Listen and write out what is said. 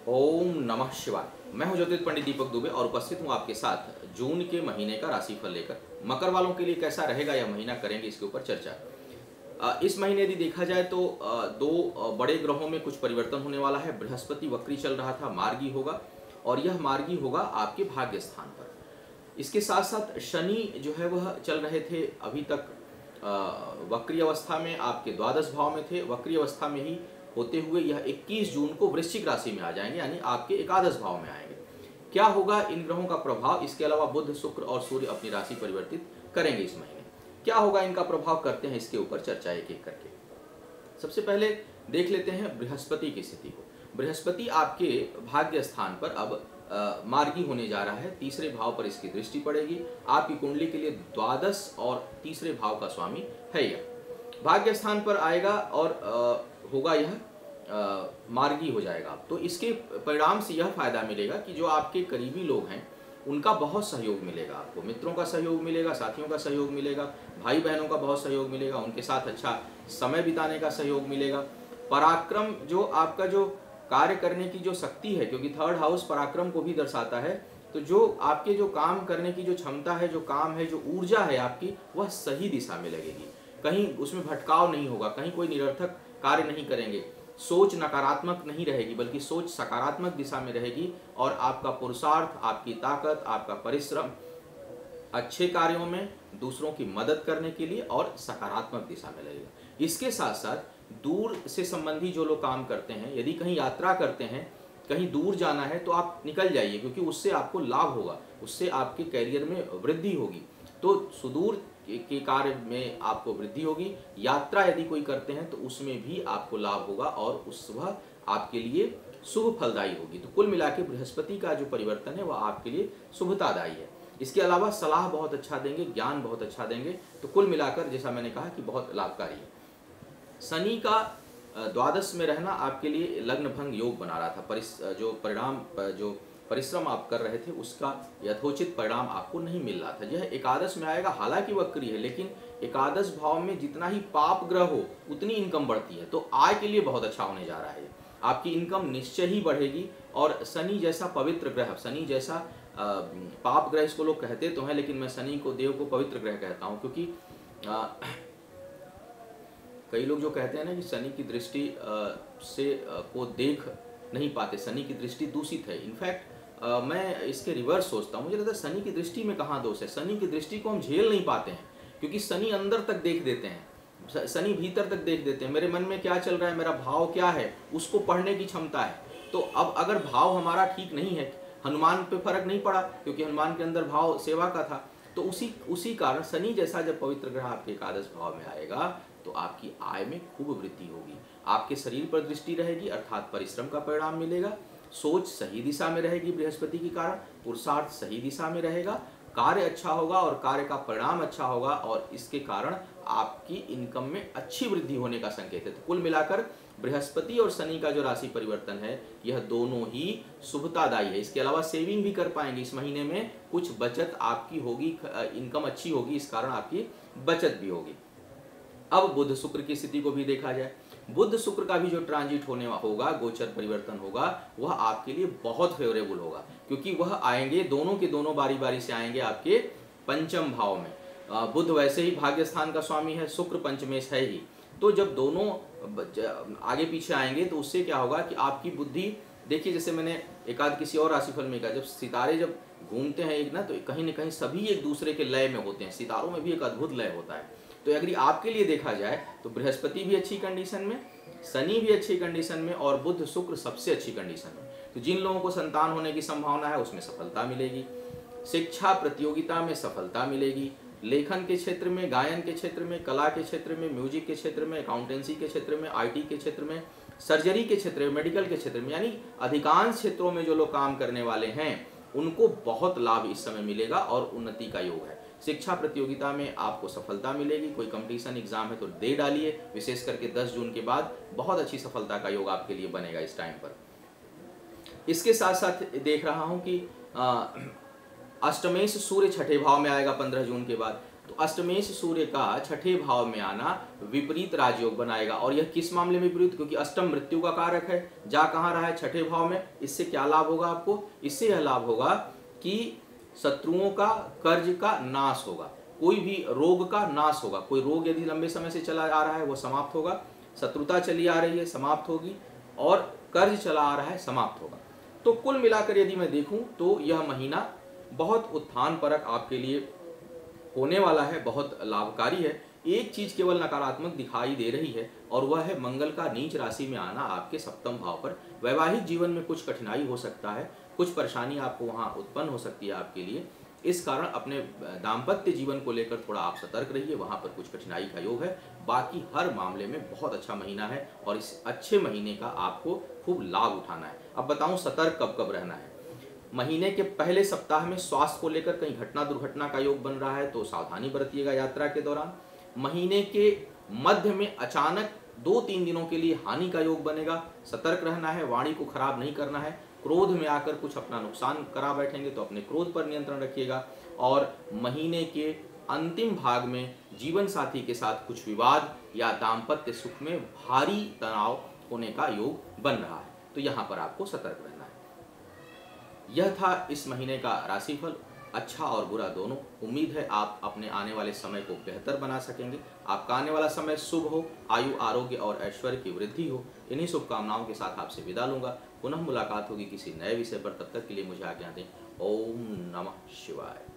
ओम नमः शिवाय। मैं हूं ज्योतिष पंडित दीपक दुबे और उपस्थित हूं आपके साथ जून के महीने का राशिफल लेकर। मकर वालों के लिए कैसा रहेगा यह महीना, करेंगे इसके ऊपर चर्चा। इस महीने यदि देखा जाए तो दो बड़े ग्रहों में कुछ परिवर्तन होने वाला है। बृहस्पति वक्री चल रहा था, मार्गी होगा और यह मार्गी होगा आपके भाग्य स्थान पर। इसके साथ साथ शनि जो है वह चल रहे थे अभी तक वक्री अवस्था में, आपके द्वादश भाव में थे। वक्री अवस्था में ही होते हुए यह 21 जून को वृश्चिक राशि में आ जाएंगे, यानी आपके एकादश भाव में आएंगे। क्या होगा इन ग्रहों का प्रभाव, इसके अलावा बुध, शुक्र और सूर्य अपनी राशि परिवर्तित करेंगे इस महीने। क्या होगा इनका प्रभाव, करते हैं इसके ऊपर चर्चा एक एक करके। सबसे पहले देख लेते हैं बृहस्पति की स्थिति को। बृहस्पति आपके भाग्य स्थान पर अब मार्गी होने जा रहा है। तीसरे भाव पर इसकी दृष्टि पड़ेगी। आपकी कुंडली के लिए द्वादश और तीसरे भाव का स्वामी है। यह भाग्य स्थान पर आएगा और होगा यह मार्गी हो जाएगा। तो इसके परिणाम से यह फायदा मिलेगा कि जो आपके करीबी लोग हैं उनका बहुत सहयोग मिलेगा आपको। मित्रों का सहयोग मिलेगा, साथियों का सहयोग मिलेगा, भाई बहनों का बहुत सहयोग मिलेगा, उनके साथ अच्छा समय बिताने का सहयोग मिलेगा। पराक्रम, जो आपका जो कार्य करने की जो शक्ति है, क्योंकि थर्ड हाउस पराक्रम को भी दर्शाता है, तो जो आपके जो काम करने की जो क्षमता है, जो काम है, जो ऊर्जा है आपकी, वह सही दिशा में लगेगी। कहीं उसमें भटकाव नहीं होगा, कहीं कोई निरर्थक कार्य नहीं करेंगे। सोच नकारात्मक नहीं रहेगी बल्कि सोच सकारात्मक दिशा में रहेगी और आपका पुरुषार्थ, आपकी ताकत, आपका परिश्रम अच्छे कार्यों में, दूसरों की मदद करने के लिए और सकारात्मक दिशा में लगेगा। इसके साथ साथ दूर से संबंधी जो लोग काम करते हैं, यदि कहीं यात्रा करते हैं, कहीं दूर जाना है, तो आप निकल जाइए, क्योंकि उससे आपको लाभ होगा, उससे आपके कैरियर में वृद्धि होगी। तो सुदूर के कार्य में आपको वृद्धि होगी। यात्रा यदि कोई करते हैं तो उसमें भी आपको लाभ होगा और उस वह आपके लिए शुभ फलदायी होगी। तो कुल मिला के बृहस्पति का जो परिवर्तन है वह आपके लिए शुभतादायी है। इसके अलावा सलाह बहुत अच्छा देंगे, ज्ञान बहुत अच्छा देंगे। तो कुल मिलाकर जैसा मैंने कहा कि बहुत लाभकारी है। शनि का द्वादश में रहना आपके लिए लग्न भंग योग बना रहा था। जो परिश्रम आप कर रहे थे उसका यथोचित परिणाम आपको नहीं मिल रहा था। यह एकादश में आएगा, हालांकि वक्री है, लेकिन एकादश भाव में जितना ही पाप ग्रह हो उतनी इनकम बढ़ती है। तो आय के लिए बहुत अच्छा होने जा रहा है। आपकी इनकम निश्चय ही बढ़ेगी। और शनि जैसा पवित्र ग्रह, शनि जैसा पाप ग्रह इसको लोग कहते तो हैं, लेकिन मैं शनि को, देव को पवित्र ग्रह कहता हूँ, क्योंकि कई लोग जो कहते हैं ना कि शनि की दृष्टि को देख नहीं पाते, शनि की दृष्टि दूषित है। इनफैक्ट मैं इसके रिवर्स सोचता हूँ। मुझे लगता है शनि की दृष्टि में कहाँ दोष है। शनि की दृष्टि को हम झेल नहीं पाते हैं, क्योंकि शनि अंदर तक देख देते हैं, शनि भीतर तक देख देते हैं। मेरे मन में क्या चल रहा है, मेरा भाव क्या है, उसको पढ़ने की क्षमता है। तो अब अगर भाव हमारा ठीक नहीं है, हनुमान पे फर्क नहीं पड़ा क्योंकि हनुमान के अंदर भाव सेवा का था। तो उसी कारण शनि जैसा जब पवित्र ग्रह आपके एकादश भाव में आएगा तो आपकी आय में खूब वृद्धि होगी। आपके शरीर पर दृष्टि रहेगी, अर्थात परिश्रम का परिणाम मिलेगा। सोच सही दिशा में रहेगी बृहस्पति के कारण, पुरुषार्थ सही दिशा में रहेगा, कार्य अच्छा होगा और कार्य का परिणाम अच्छा होगा और इसके कारण आपकी इनकम में अच्छी वृद्धि होने का संकेत है। तो कुल मिलाकर बृहस्पति और शनि का जो राशि परिवर्तन है यह दोनों ही शुभतादायी है। इसके अलावा सेविंग भी कर पाएंगे इस महीने में, कुछ बचत आपकी होगी, इनकम अच्छी होगी, इस कारण आपकी बचत भी होगी। अब बुध शुक्र की स्थिति को भी देखा जाए। बुध शुक्र का भी जो ट्रांजिट होने होगा, गोचर परिवर्तन होगा, वह आपके लिए बहुत फेवरेबल होगा, क्योंकि वह आएंगे, दोनों के दोनों बारी बारी से आएंगे आपके पंचम भाव में। बुध वैसे ही भाग्य स्थान का स्वामी है, शुक्र पंचमेश है ही। तो जब दोनों आगे पीछे आएंगे तो उससे क्या होगा कि आपकी बुद्धि, देखिए जैसे मैंने एकाध किसी और राशिफल में कहा, जब सितारे जब घूमते हैं एक ना, तो कहीं ना कहीं सभी एक दूसरे के लय में होते हैं। सितारों में भी एक अद्भुत लय होता है। तो अगर आपके लिए देखा जाए तो बृहस्पति भी अच्छी कंडीशन में, शनि भी अच्छी कंडीशन में और बुध शुक्र सबसे अच्छी कंडीशन में। तो जिन लोगों को संतान होने की संभावना है उसमें सफलता मिलेगी, शिक्षा प्रतियोगिता में सफलता मिलेगी, लेखन के क्षेत्र में, गायन के क्षेत्र में, कला के क्षेत्र में, म्यूजिक के क्षेत्र में, अकाउंटेंसी के क्षेत्र में, IT के क्षेत्र में, सर्जरी के क्षेत्र में, मेडिकल के क्षेत्र में, यानी अधिकांश क्षेत्रों में जो लोग काम करने वाले हैं उनको बहुत लाभ इस समय मिलेगा और उन्नति का योग है। शिक्षा प्रतियोगिता में आपको सफलता मिलेगी। कोई कंपटीशन एग्जाम है तो दे डालिए, विशेष करके 10 जून के बाद बहुत अच्छी सफलता का योग आपके लिए बनेगा इस टाइम पर। इसके साथ साथ देख रहा हूं कि अष्टमेश सूर्य छठे भाव में आएगा 15 जून के बाद। तो अष्टमेश सूर्य का छठे भाव में आना विपरीत राजयोग बनाएगा। और यह किस मामले में विपरीत? क्योंकि अष्टम मृत्यु का कारक है, जा कहाँ रहा है? छठे भाव में। इससे क्या लाभ होगा आपको? इससे यह लाभ होगा कि शत्रुओं का, कर्ज का नाश होगा, कोई भी रोग का नाश होगा। कोई रोग यदि लंबे समय से चला आ रहा है वो समाप्त होगा, शत्रुता चली आ रही है समाप्त होगी, और कर्ज चला आ रहा है समाप्त होगा। तो कुल मिलाकर यदि मैं देखूं तो यह महीना बहुत उत्थान परक आपके लिए होने वाला है, बहुत लाभकारी है। एक चीज केवल नकारात्मक दिखाई दे रही है और वह है मंगल का नीच राशि में आना आपके सप्तम भाव पर। वैवाहिक जीवन में कुछ कठिनाई हो सकता है, कुछ परेशानी आपको वहां उत्पन्न हो सकती है आपके लिए। इस कारण अपने दाम्पत्य जीवन को लेकर थोड़ा आप सतर्क रहिए, वहां पर कुछ कठिनाई का योग है। बाकी हर मामले में बहुत अच्छा महीना है और इस अच्छे महीने का आपको खूब लाभ उठाना है। अब बताऊं सतर्क कब कब रहना है। महीने के पहले सप्ताह में स्वास्थ्य को लेकर कहीं घटना दुर्घटना का योग बन रहा है तो सावधानी बरतिएगा यात्रा के दौरान। महीने के मध्य में अचानक 2-3 दिनों के लिए हानि का योग बनेगा, सतर्क रहना है, वाणी को खराब नहीं करना है। क्रोध में आकर कुछ अपना नुकसान करा बैठेंगे तो अपने क्रोध पर नियंत्रण रखिएगा। और महीने के अंतिम भाग में जीवन साथी के साथ कुछ विवाद या दाम्पत्य सुख में भारी तनाव होने का योग बन रहा है, तो यहाँ पर आपको सतर्क रहना है। यह था इस महीने का राशिफल, अच्छा और बुरा दोनों। उम्मीद है आप अपने आने वाले समय को बेहतर बना सकेंगे। आपका आने वाला समय शुभ हो, आयु आरोग्य और ऐश्वर्य की वृद्धि हो। इन्हीं शुभकामनाओं के साथ आपसे विदा लूंगा। पुनः मुलाकात होगी किसी नए विषय पर, तब तक के लिए मुझे आज्ञा दें। ओम नमः शिवाय।